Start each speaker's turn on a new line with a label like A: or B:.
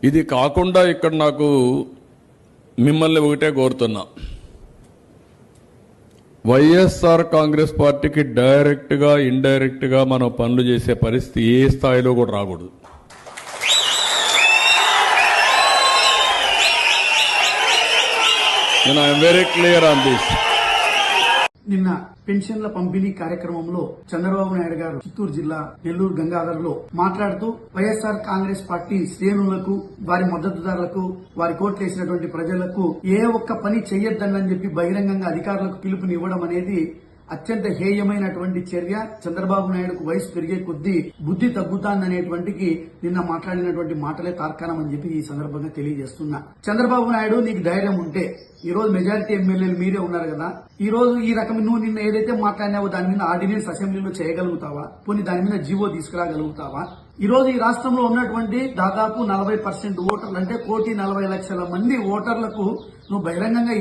A: ఇది కాకుండా ఇక్కడ నాకు మిమ్మల్ని ఒకటే కోరుతున్నా, వైఎస్ఆర్ కాంగ్రెస్ పార్టీకి డైరెక్ట్ గా ఇండైరెక్ట్ గా మనం పనులు చేసే పరిస్థితి ఏ స్థాయిలో కూడా రాకూడదు. I'm very clear on this.
B: నిన్న పెన్షన్ల పంపిణీ కార్యక్రమంలో చంద్రబాబు నాయుడు గారు చిత్తూరు జిల్లా నెల్లూరు గంగాధర్ లో మాట్లాడుతూ వైఎస్ఆర్ కాంగ్రెస్ పార్టీ శ్రేణులకు, వారి మద్దతుదారులకు, వారి కోట్లేసినటువంటి ప్రజలకు ఏ ఒక్క పని చెయ్యొద్దని చెప్పి బహిరంగంగా అధికారులకు పిలుపునివ్వడం అనేది అత్యంత హేయమైనటువంటి చర్య. చంద్రబాబు నాయుడుకు వయసు పెరిగే కొద్దీ బుద్ధి తగ్గుతాందనేటువంటికి నిన్న మాట్లాడినటువంటి మాటలే తార్కాణం అని చెప్పి ఈ సందర్భంగా తెలియజేస్తున్నా. చంద్రబాబు నాయుడు, నీకు ధైర్యం ఉంటే ఈ రోజు మెజారిటీ ఎమ్మెల్యేలు మీరే ఉన్నారు కదా, ఈ రోజు ఈ రకం నువ్వు నిన్న ఏదైతే మాట్లాడినావో దాని మీద ఆర్డినెన్స్ అసెంబ్లీలో చేయగలుగుతావా? పోనీ దాని మీద జీవో తీసుకురాగలుగుతావా? ఈ రోజు ఈ రాష్ట్రంలో ఉన్నటువంటి దాదాపు 40% ఓటర్లు, అంటే 1,40,00,000 మంది ఓటర్లకు నువ్వు బహిరంగంగా